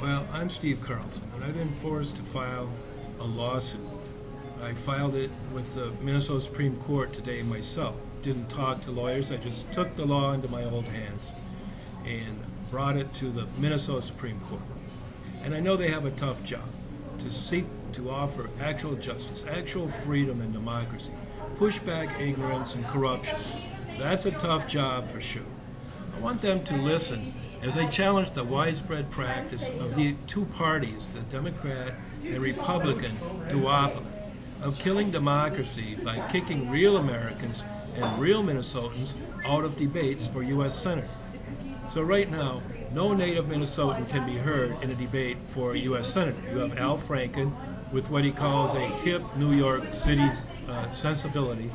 Well, I'm Steve Carlson, and I've been forced to file a lawsuit. I filed it with the Minnesota Supreme Court today myself. Didn't talk to lawyers, I just took the law into my old hands and brought it to the Minnesota Supreme Court. And I know they have a tough job to seek to offer actual justice, actual freedom and democracy, push back ignorance and corruption. That's a tough job for sure. I want them to listen as I challenge the widespread practice of the two parties, the Democrat and Republican duopoly, of killing democracy by kicking real Americans and real Minnesotans out of debates for U.S. Senator. So right now, no native Minnesotan can be heard in a debate for a U.S. Senator. You have Al Franken with what he calls a hip New York City sensibility,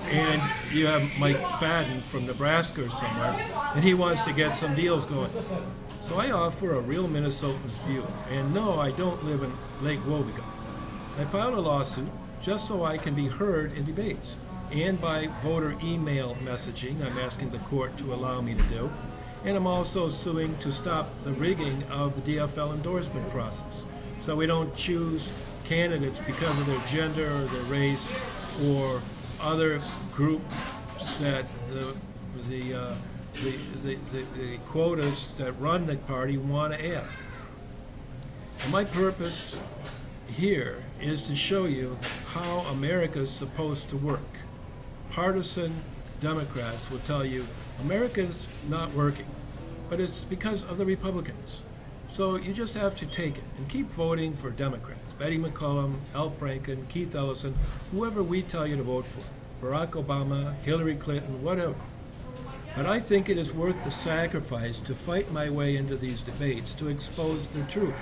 and you have Mike Fadden from Nebraska or somewhere, and he wants to get some deals going. So I offer a real Minnesotan's view, and no, I don't live in Lake Wobegon. I filed a lawsuit just so I can be heard in debates, and by voter email messaging, I'm asking the court to allow me to do, and I'm also suing to stop the rigging of the DFL endorsement process, so we don't choose candidates because of their gender or their race or other groups that the quotas that run the party want to add. And my purpose here is to show you how America is supposed to work. Partisan Democrats will tell you America's not working, but it's because of the Republicans. So you just have to take it and keep voting for Democrats. Betty McCollum, Al Franken, Keith Ellison, whoever we tell you to vote for. Barack Obama, Hillary Clinton, whatever. But I think it is worth the sacrifice to fight my way into these debates to expose the truth,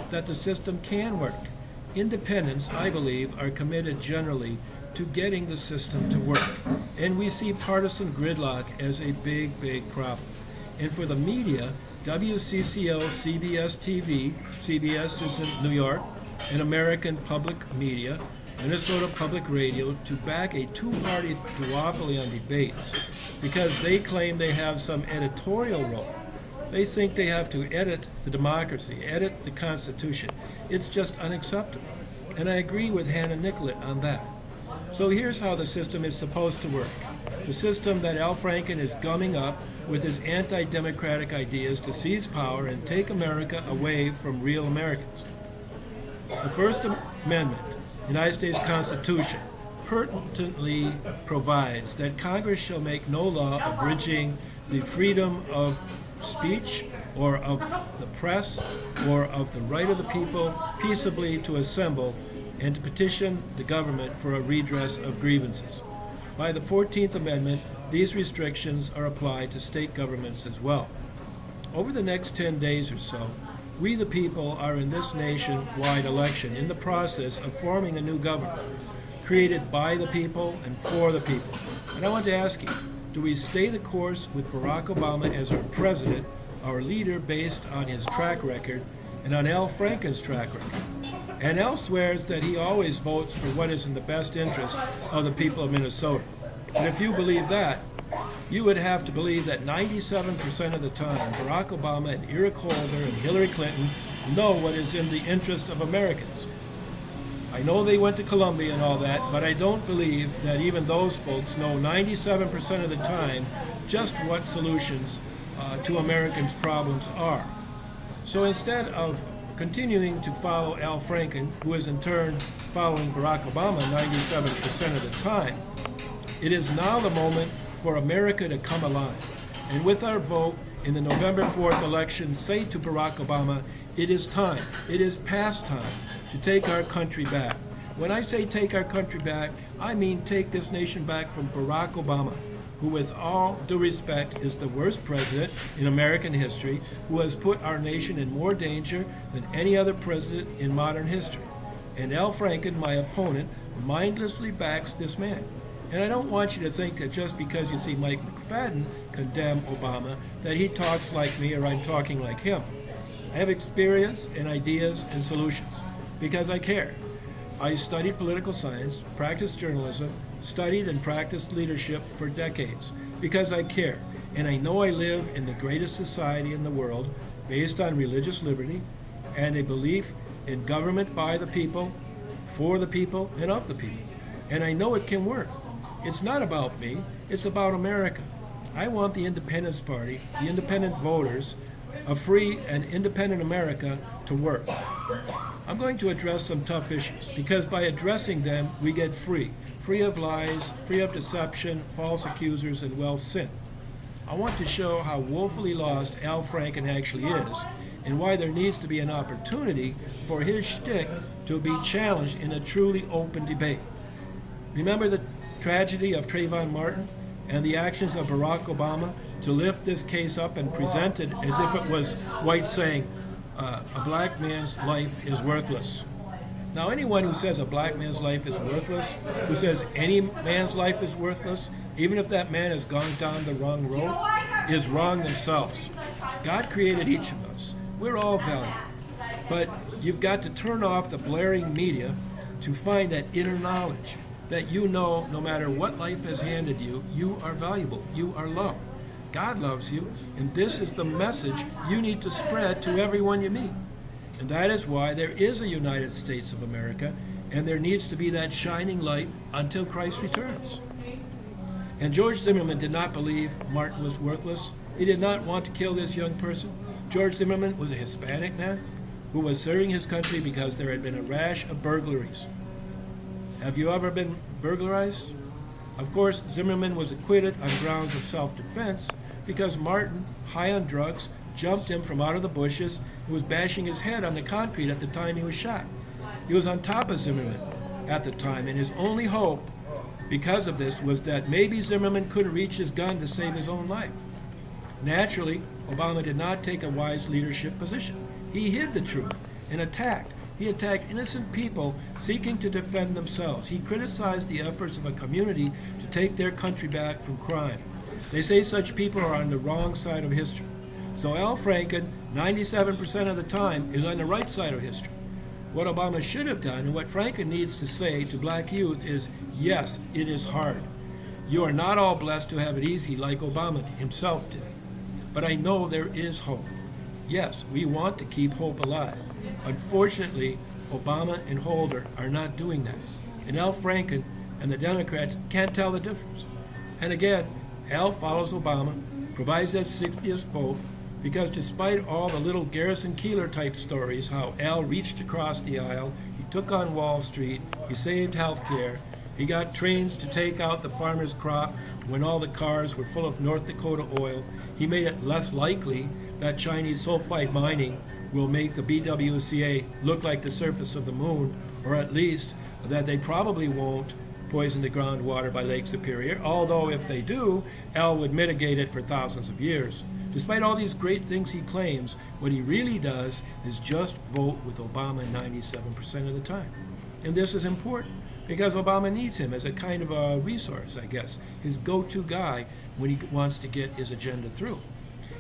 that the system can work. Independents, I believe, are committed generally to getting the system to work. And we see partisan gridlock as a big, big problem. And for the media, WCCO, CBS TV, CBS is in New York, and American Public Media, Minnesota Public Radio, to back a two-party duopoly on debates because they claim they have some editorial role. They think they have to edit the democracy, edit the Constitution. It's just unacceptable. And I agree with Hannah Nicollet on that. So here's how the system is supposed to work. The system that Al Franken is gumming up with his anti-democratic ideas to seize power and take America away from real Americans. The First Amendment, United States Constitution, pertinently provides that Congress shall make no law abridging the freedom of speech or of the press or of the right of the people peaceably to assemble and to petition the government for a redress of grievances. By the 14th Amendment, these restrictions are applied to state governments as well. Over the next 10 days or so, we the people are in this nationwide election in the process of forming a new government, created by the people and for the people. And I want to ask you, do we stay the course with Barack Obama as our president, our leader based on his track record, and on Al Franken's track record? And Al swears that he always votes for what is in the best interest of the people of Minnesota. And if you believe that, you would have to believe that 97% of the time, Barack Obama and Eric Holder and Hillary Clinton know what is in the interest of Americans. I know they went to Columbia and all that, but I don't believe that even those folks know 97% of the time just what solutions to Americans' problems are. So instead of continuing to follow Al Franken, who is in turn following Barack Obama 97% of the time, it is now the moment for America to come alive. And with our vote in the November 4th election, say to Barack Obama, it is time, it is past time to take our country back. When I say take our country back, I mean take this nation back from Barack Obama, who with all due respect is the worst president in American history, who has put our nation in more danger than any other president in modern history. And Al Franken, my opponent, mindlessly backs this man. And I don't want you to think that just because you see Mike McFadden condemn Obama, that he talks like me or I'm talking like him. I have experience and ideas and solutions because I care. I studied political science, practiced journalism, studied and practiced leadership for decades because I care. And I know I live in the greatest society in the world based on religious liberty, and a belief in government by the people, for the people, and of the people. And I know it can work. It's not about me, it's about America. I want the Independence Party, the independent voters, a free and independent America to work. I'm going to address some tough issues because by addressing them, we get free of lies, free of deception, false accusers, and well, sin. I want to show how woefully lost Al Franken actually is and why there needs to be an opportunity for his shtick to be challenged in a truly open debate. Remember the tragedy of Trayvon Martin and the actions of Barack Obama to lift this case up and present it as if it was white saying, a black man's life is worthless. Now, anyone who says a black man's life is worthless, who says any man's life is worthless, even if that man has gone down the wrong road, is wrong themselves. God created each of us. We're all valuable. But you've got to turn off the blaring media to find that inner knowledge that you know no matter what life has handed you, you are valuable, you are loved. God loves you, and this is the message you need to spread to everyone you meet. And that is why there is a United States of America, and there needs to be that shining light until Christ returns. And George Zimmerman did not believe Martin was worthless. He did not want to kill this young person. George Zimmerman was a Hispanic man who was serving his country because there had been a rash of burglaries. Have you ever been burglarized? Of course, Zimmerman was acquitted on grounds of self-defense because Martin, high on drugs, jumped him from out of the bushes and was bashing his head on the concrete at the time he was shot. He was on top of Zimmerman at the time, and his only hope because of this was that maybe Zimmerman couldn't reach his gun to save his own life. Naturally, Obama did not take a wise leadership position. He hid the truth and attacked. He attacked innocent people seeking to defend themselves. He criticized the efforts of a community to take their country back from crime. They say such people are on the wrong side of history. So Al Franken, 97% of the time, is on the right side of history. What Obama should have done and what Franken needs to say to black youth is, yes, it is hard. You are not all blessed to have it easy like Obama himself did. But I know there is hope. Yes, we want to keep hope alive. Unfortunately, Obama and Holder are not doing that. And Al Franken and the Democrats can't tell the difference. And again, Al follows Obama, provides that 60th vote, because despite all the little Garrison Keillor type stories, how Al reached across the aisle, he took on Wall Street, he saved health care, he got trains to take out the farmer's crop when all the cars were full of North Dakota oil, he made it less likely that Chinese sulfide mining will make the BWCA look like the surface of the moon, or at least that they probably won't poison the groundwater by Lake Superior, although if they do, Al would mitigate it for thousands of years. Despite all these great things he claims, what he really does is just vote with Obama 97% of the time. And this is important because Obama needs him as a kind of a resource, I guess, his go-to guy when he wants to get his agenda through.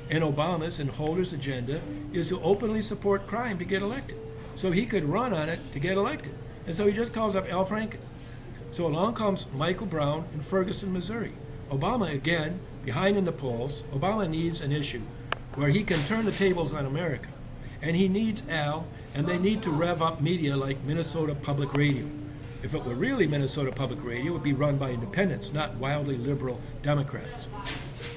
And Obama's and Holder's agenda is to openly support crime to get elected. So he could run on it to get elected. And so he just calls up Al Franken. So along comes Michael Brown in Ferguson, Missouri. Obama, again, behind in the polls. Obama needs an issue where he can turn the tables on America. And he needs Al, and they need to rev up media like Minnesota Public Radio. If it were really Minnesota Public Radio, it would be run by independents, not wildly liberal Democrats.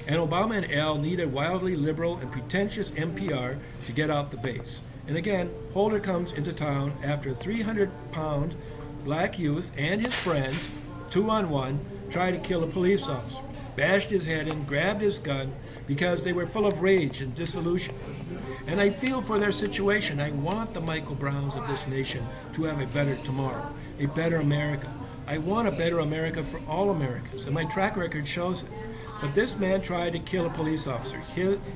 And Obama and Al need a wildly liberal and pretentious NPR to get out the base. And again, Holder comes into town after a 300-pound black youth and his friends, 2-on-1, tried to kill a police officer, bashed his head in, grabbed his gun because they were full of rage and disillusion. And I feel for their situation. I want the Michael Browns of this nation to have a better tomorrow, a better America. I want a better America for all Americans, and my track record shows it. But this man tried to kill a police officer.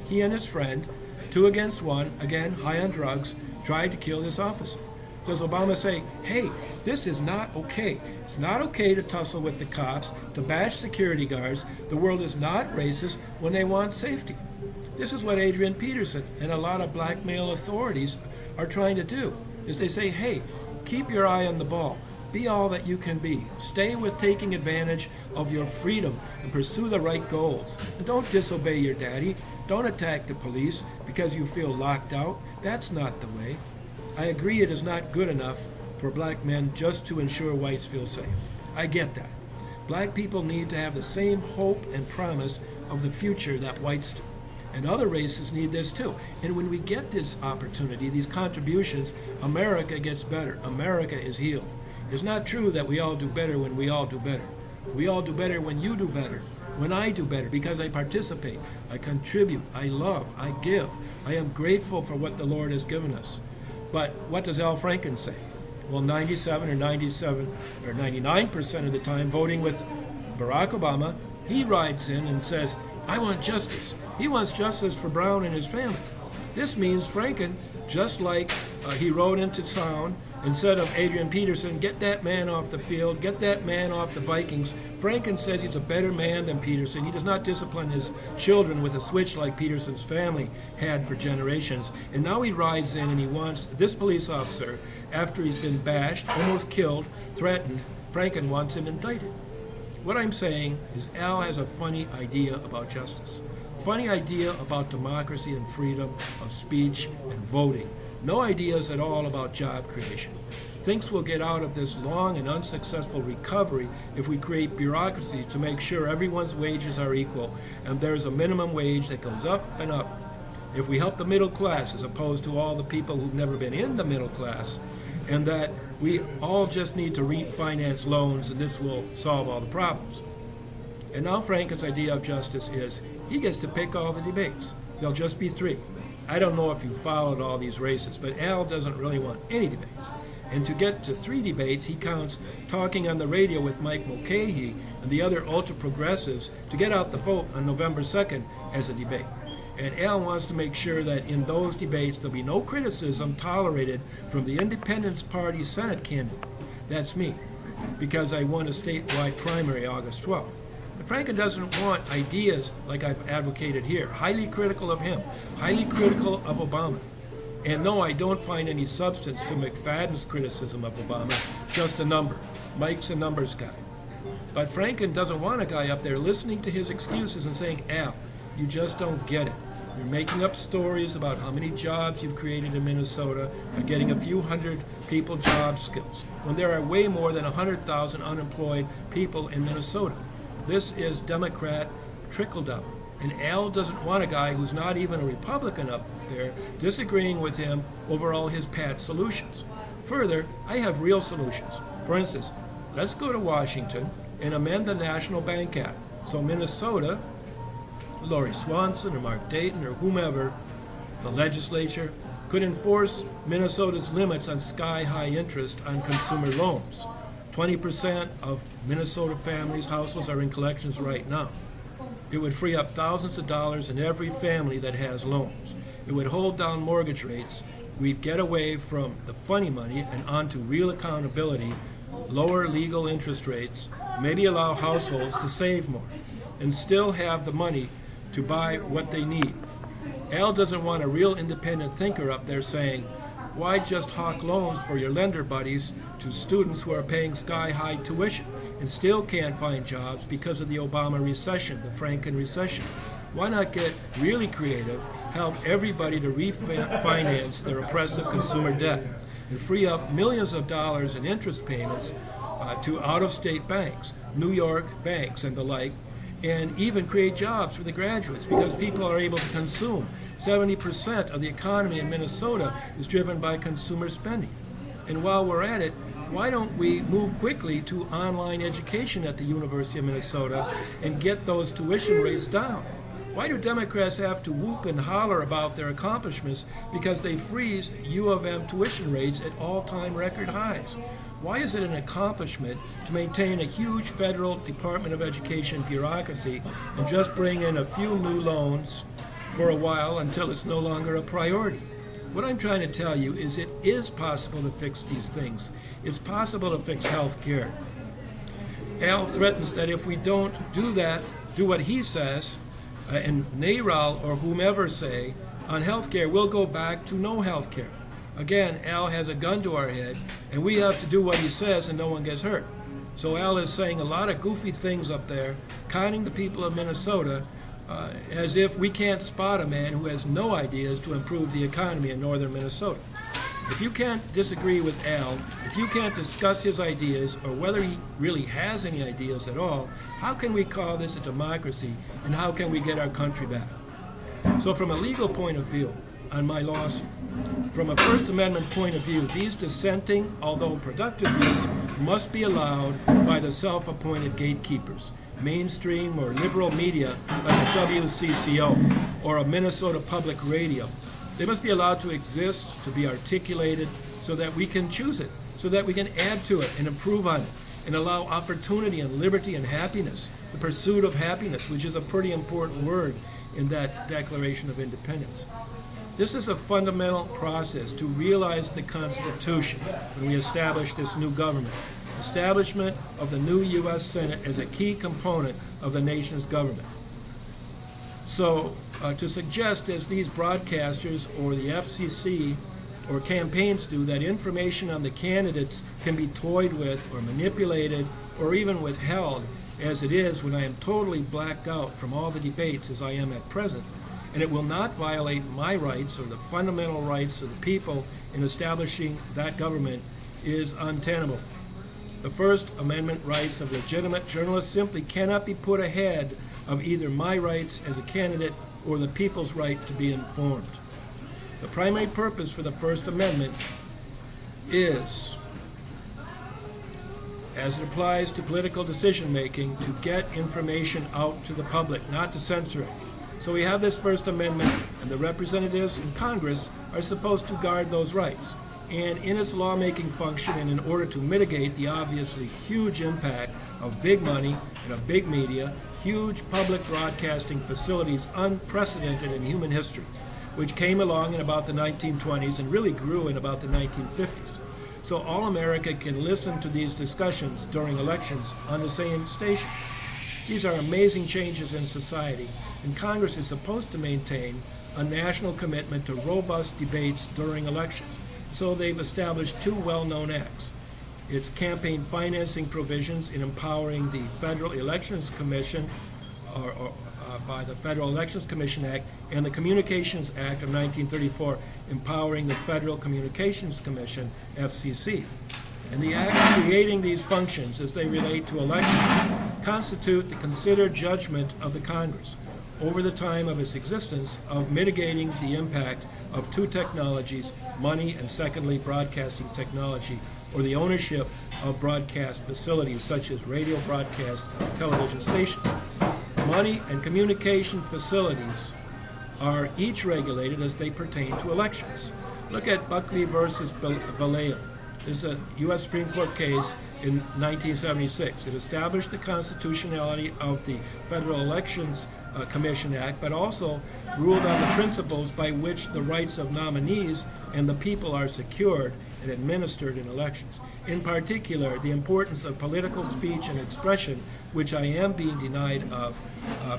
He and his friend, 2 against 1, again, high on drugs, tried to kill this officer. Does Obama say, hey, this is not okay. It's not okay to tussle with the cops, to bash security guards. The world is not racist when they want safety. This is what Adrian Peterson and a lot of black male authorities are trying to do, is they say, hey, keep your eye on the ball. Be all that you can be. Stay with taking advantage of your freedom and pursue the right goals. And don't disobey your daddy. Don't attack the police because you feel locked out. That's not the way. I agree it is not good enough for black men just to ensure whites feel safe. I get that. Black people need to have the same hope and promise of the future that whites do. And other races need this too. And when we get this opportunity, these contributions, America gets better. America is healed. It's not true that we all do better when we all do better. We all do better when you do better, when I do better, because I participate, I contribute, I love, I give. I am grateful for what the Lord has given us. But what does Al Franken say? Well, 97 or 99% of the time voting with Barack Obama, he rides in and says, I want justice. He wants justice for Brown and his family. This means Franken, just like he rode into town and said of Adrian Peterson, get that man off the field, get that man off the Vikings. Franken says he's a better man than Peterson. He does not discipline his children with a switch like Peterson's family had for generations. And now he rides in and he wants this police officer, after he's been bashed, almost killed, threatened, Franken wants him indicted. What I'm saying is Al has a funny idea about justice. Funny idea about democracy and freedom of speech and voting. No ideas at all about job creation. Thinks we'll get out of this long and unsuccessful recovery if we create bureaucracy to make sure everyone's wages are equal and there's a minimum wage that goes up and up. If we help the middle class as opposed to all the people who've never been in the middle class, and that we all just need to refinance loans and this will solve all the problems. And now Franken's idea of justice is he gets to pick all the debates. There'll just be 3. I don't know if you followed all these races, but Al doesn't really want any debates. And to get to 3 debates, he counts talking on the radio with Mike Mulcahy and the other ultra-progressives to get out the vote on November 2nd as a debate. And Al wants to make sure that in those debates there'll be no criticism tolerated from the Independence Party Senate candidate. That's me, because I won a statewide primary August 12th. But Franken doesn't want ideas like I've advocated here, highly critical of him, highly critical of Obama. And no, I don't find any substance to McFadden's criticism of Obama, just a number. Mike's a numbers guy. But Franken doesn't want a guy up there listening to his excuses and saying, Al, you just don't get it. You're making up stories about how many jobs you've created in Minnesota by getting a few hundred people job skills, when there are way more than 100,000 unemployed people in Minnesota. This is Democrat trickle-down. And Al doesn't want a guy who's not even a Republican up there disagreeing with him over all his pat solutions. Further, I have real solutions. For instance, let's go to Washington and amend the National Bank Act. So Minnesota, Lori Swanson or Mark Dayton or whomever, the legislature, could enforce Minnesota's limits on sky-high interest on consumer loans. 20% of Minnesota families' households are in collections right now. It would free up thousands of dollars in every family that has loans. It would hold down mortgage rates. We'd get away from the funny money and onto real accountability, lower legal interest rates, maybe allow households to save more, and still have the money to buy what they need. Al doesn't want a real independent thinker up there saying, why just hawk loans for your lender buddies to students who are paying sky-high tuition and still can't find jobs because of the Obama recession, the Franken recession? Why not get really creative, help everybody to refinance their oppressive consumer debt and free up millions of dollars in interest payments to out-of-state banks, New York banks and the like, and even create jobs for the graduates because people are able to consume. 70% of the economy in Minnesota is driven by consumer spending. And while we're at it, why don't we move quickly to online education at the University of Minnesota and get those tuition rates down? Why do Democrats have to whoop and holler about their accomplishments because they freeze U of M tuition rates at all-time record highs? Why is it an accomplishment to maintain a huge federal Department of Education bureaucracy and just bring in a few new loans for a while until it's no longer a priority? What I'm trying to tell you is it is possible to fix these things. It's possible to fix health care. Al threatens that if we don't do that, do what he says, and NARAL or whomever say, on health care, we'll go back to no health care. Again, Al has a gun to our head, and we have to do what he says and no one gets hurt. So Al is saying a lot of goofy things up there, conning the people of Minnesota, as if we can't spot a man who has no ideas to improve the economy in northern Minnesota. If you can't disagree with Al, if you can't discuss his ideas or whether he really has any ideas at all, how can we call this a democracy and how can we get our country back? So from a legal point of view on my lawsuit, from a First Amendment point of view, these dissenting, although productive views must be allowed by the self-appointed gatekeepers, mainstream or liberal media like the WCCO or a Minnesota Public Radio. They must be allowed to exist, to be articulated, so that we can choose it, so that we can add to it and improve on it, and allow opportunity and liberty and happiness, the pursuit of happiness, which is a pretty important word in that Declaration of Independence. This is a fundamental process to realize the Constitution when we establish this new government. Establishment of the new U.S. Senate as a key component of the nation's government. So to suggest, as these broadcasters or the FCC or campaigns do, that information on the candidates can be toyed with or manipulated or even withheld, as it is when I am totally blacked out from all the debates as I am at present, and it will not violate my rights or the fundamental rights of the people in establishing that government, is untenable. The First Amendment rights of legitimate journalists simply cannot be put ahead of either my rights as a candidate or the people's right to be informed. The primary purpose for the First Amendment is, as it applies to political decision-making, to get information out to the public, not to censor it. So we have this First Amendment, and the representatives in Congress are supposed to guard those rights. And in its lawmaking function, and in order to mitigate the obviously huge impact of big money and of big media, huge public broadcasting facilities unprecedented in human history, which came along in about the 1920s and really grew in about the 1950s. So all America can listen to these discussions during elections on the same station. These are amazing changes in society, and Congress is supposed to maintain a national commitment to robust debates during elections. So they've established two well-known acts. It's campaign financing provisions in empowering the Federal Elections Commission, by the Federal Elections Commission Act, and the Communications Act of 1934, empowering the Federal Communications Commission, FCC. And the acts creating these functions as they relate to elections constitute the considered judgment of the Congress over the time of its existence of mitigating the impact of two technologies, money and secondly broadcasting technology, or the ownership of broadcast facilities such as radio broadcast television stations. Money and communication facilities are each regulated as they pertain to elections. Look at Buckley versus Vallejo. This is a U.S. Supreme Court case in 1976. It established the constitutionality of the Federal Elections Commission Act, but also ruled on the principles by which the rights of nominees and the people are secured and administered in elections. In particular, the importance of political speech and expression, which I am being denied of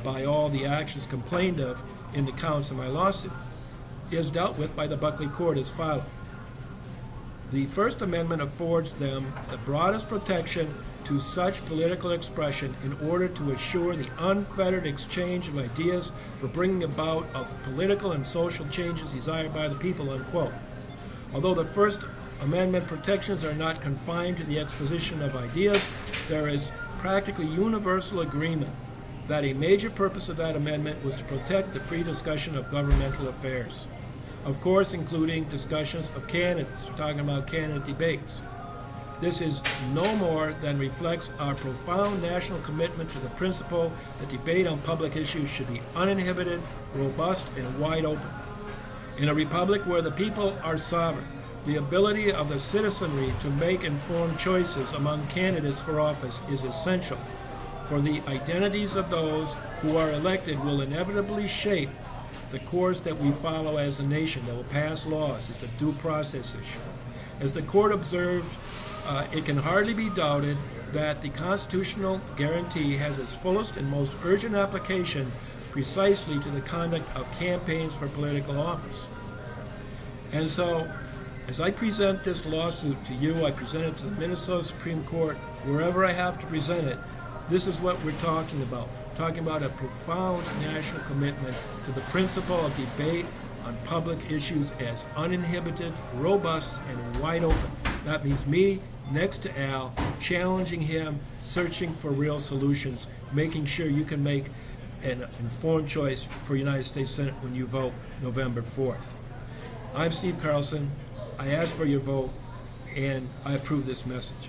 by all the actions complained of in the counts of my lawsuit, is dealt with by the Buckley Court as follows. The First Amendment affords them the broadest protection to such political expression in order to assure the unfettered exchange of ideas for bringing about of political and social changes desired by the people, unquote. Although the First Amendment protections are not confined to the exposition of ideas, there is practically universal agreement that a major purpose of that amendment was to protect the free discussion of governmental affairs. Of course, including discussions of candidates. We're talking about candidate debates. This is no more than reflects our profound national commitment to the principle that debate on public issues should be uninhibited, robust, and wide open. In a republic where the people are sovereign, the ability of the citizenry to make informed choices among candidates for office is essential, for the identities of those who are elected will inevitably shape the course that we follow as a nation, that will pass laws. It's a due process issue. As the court observed, it can hardly be doubted that the constitutional guarantee has its fullest and most urgent application precisely to the conduct of campaigns for political office. And so, as I present this lawsuit to you, I present it to the Minnesota Supreme Court, wherever I have to present it, this is what we're talking about. Talking about a profound national commitment to the principle of debate on public issues as uninhibited, robust, and wide open. That means me next to Al, challenging him, searching for real solutions, making sure you can make an informed choice for United States Senate when you vote November 4th. I'm Steve Carlson. I ask for your vote, and I approve this message.